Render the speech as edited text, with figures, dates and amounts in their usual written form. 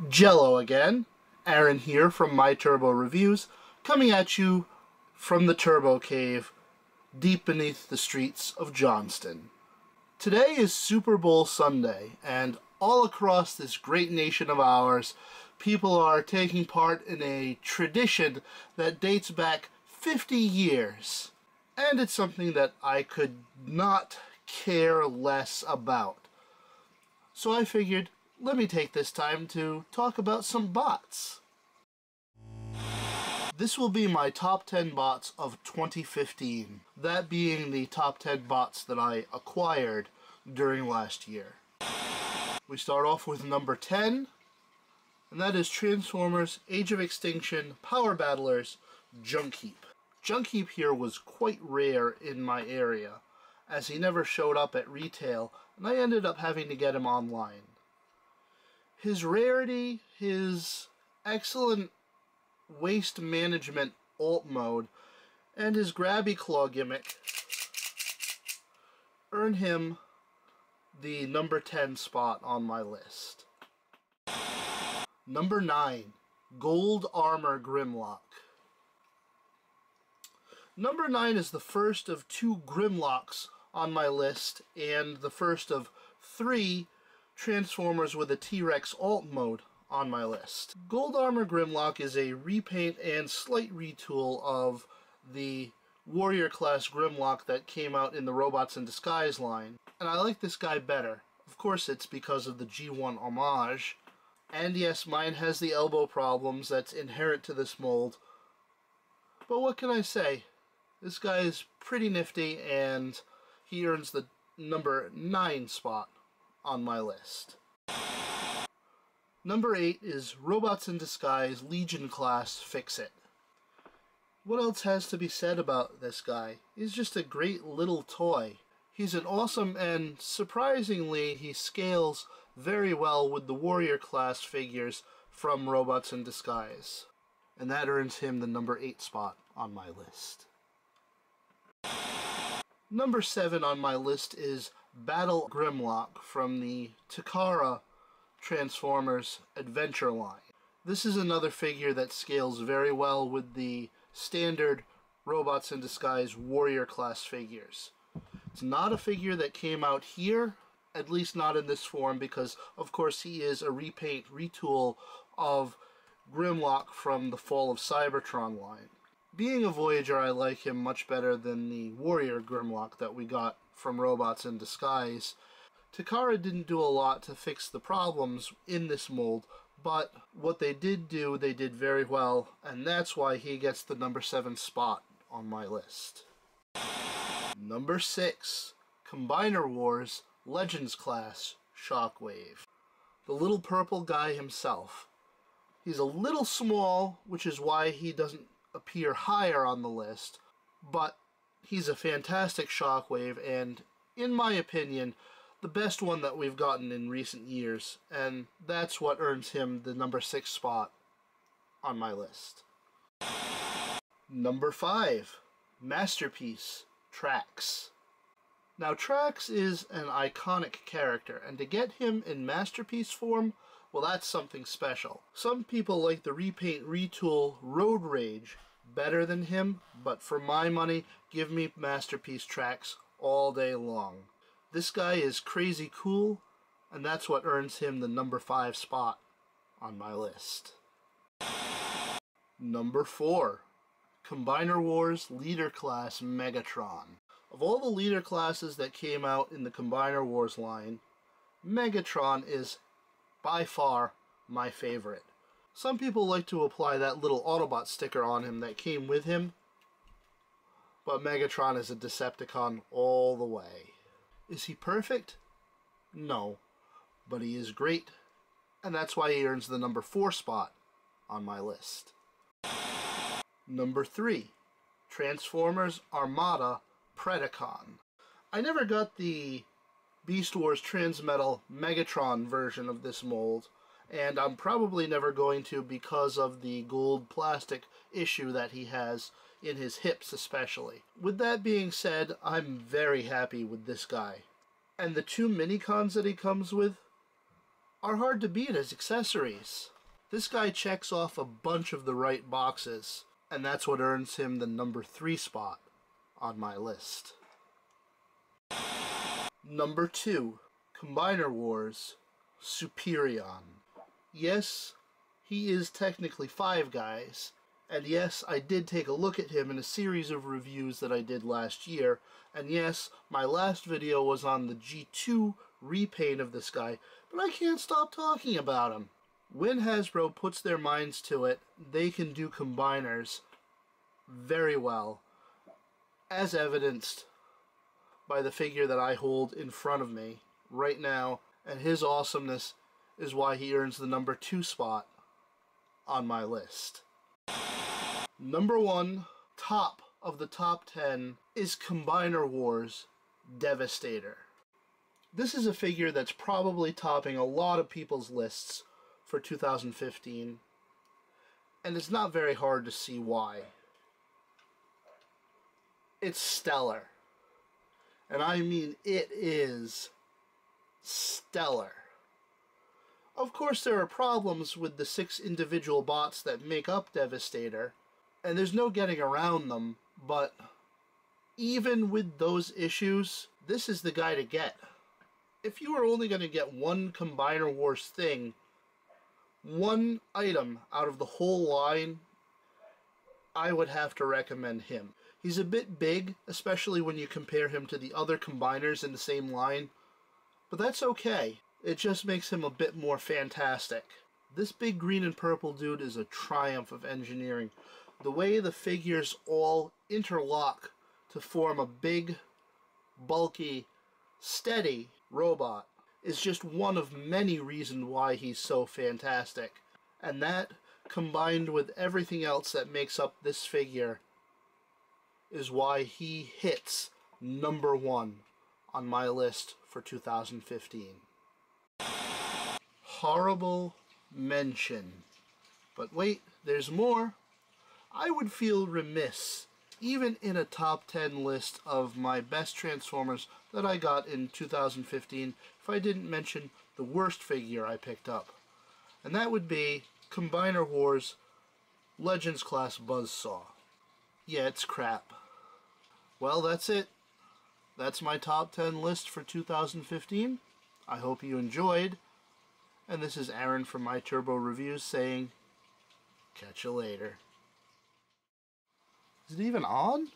Jello again. Aaron here from My Turbo Reviews, coming at you from the Turbo Cave, deep beneath the streets of Johnston. Today is Super Bowl Sunday, and all across this great nation of ours, people are taking part in a tradition that dates back 50 years. And it's something that I could not care less about. So I figured, let me take this time to talk about some bots. This will be my top 10 bots of 2015, that being the top 10 bots that I acquired during last year. We start off with number 10, and that is Transformers Age of Extinction Power Battlers Junkheap. Junkheap here was quite rare in my area, as he never showed up at retail, and I ended up having to get him online. His rarity, his excellent waste management alt mode, and his grabby claw gimmick earn him the number 10 spot on my list. Number 9, Gold Armor Grimlock. Number 9 is the first of 2 Grimlocks on my list, and the first of 3 Transformers with a T-Rex alt mode on my list. Gold Armor Grimlock is a repaint and slight retool of the Warrior class Grimlock that came out in the Robots in Disguise line, and I like this guy better. Of course it's because of the G1 homage, and yes, mine has the elbow problems that's inherent to this mold, but what can I say? This guy is pretty nifty, and he earns the number 9 spot on my list. Number 8 is Robots in Disguise Legion class Fix-It. What else has to be said about this guy? He's just a great little toy. He's an awesome, and surprisingly he scales very well with the Warrior class figures from Robots in Disguise. And that earns him the number 8 spot on my list. Number 7 on my list is Battle Grimlock from the Takara Transformers Adventure line. This is another figure that scales very well with the standard Robots in Disguise Warrior class figures. It's not a figure that came out here, at least not in this form, because of course he is a repaint, retool of Grimlock from the Fall of Cybertron line. Being a Voyager, I like him much better than the Warrior Grimlock that we got from Robots in Disguise. Takara didn't do a lot to fix the problems in this mold, but what they did do, they did very well, and that's why he gets the number 7 spot on my list. Number 6, Combiner Wars Legends class Shockwave. The little purple guy himself. He's a little small, which is why he doesn't appear higher on the list, but he's a fantastic Shockwave, and in my opinion, the best one that we've gotten in recent years, and that's what earns him the number 6 spot on my list. Number 5, Masterpiece Trax. Now Trax is an iconic character, and to get him in Masterpiece form, well, that's something special. Some people like the repaint retool Road Rage better than him, but for my money, give me Masterpiece Trax all day long. This guy is crazy cool, and that's what earns him the number 5 spot on my list. Number 4, Combiner Wars Leader Class Megatron. Of all the leader classes that came out in the Combiner Wars line, Megatron is by far my favorite. Some people like to apply that little Autobot sticker on him that came with him, but Megatron is a Decepticon all the way. Is he perfect? No, but he is great, and that's why he earns the number 4 spot on my list. Number 3, Transformers Armada Predacon. I never got the Beast Wars Transmetal Megatron version of this mold, and I'm probably never going to because of the gold plastic issue that he has in his hips especially. With that being said, I'm very happy with this guy. And the 2 mini-cons that he comes with, are hard to beat as accessories. This guy checks off a bunch of the right boxes, and that's what earns him the number 3 spot on my list. Number 2, Combiner Wars, Superion. Yes, he is technically Five Guys, and yes, I did take a look at him in a series of reviews that I did last year, and yes, my last video was on the G2 repaint of this guy, but I can't stop talking about him. When Hasbro puts their minds to it, they can do combiners very well, as evidenced by the figure that I hold in front of me right now, and his awesomeness is why he earns the number 2 spot on my list. Number 1, top of the top 10, is Combiner Wars Devastator. This is a figure that's probably topping a lot of people's lists for 2015, and it's not very hard to see why. It's stellar. And I mean, it is stellar. Of course, there are problems with the 6 individual bots that make up Devastator, and there's no getting around them, but even with those issues, this is the guy to get. If you were only going to get one Combiner Wars thing, one item out of the whole line, I would have to recommend him. He's a bit big, especially when you compare him to the other combiners in the same line, but that's okay. It just makes him a bit more fantastic. This big green and purple dude is a triumph of engineering. The way the figures all interlock to form a big, bulky, steady robot is just one of many reasons why he's so fantastic. And that, combined with everything else that makes up this figure, is why he hits number 1 on my list for 2015. Horrible mention. But wait, there's more. I would feel remiss, even in a top 10 list of my best Transformers that I got in 2015, if I didn't mention the worst figure I picked up. And that would be Combiner Wars Legends Class Buzzsaw. Yeah, it's crap. Well, that's it. That's my top 10 list for 2015. I hope you enjoyed. And this is Aaron from My Turbo Reviews saying, catch you later. Is it even on?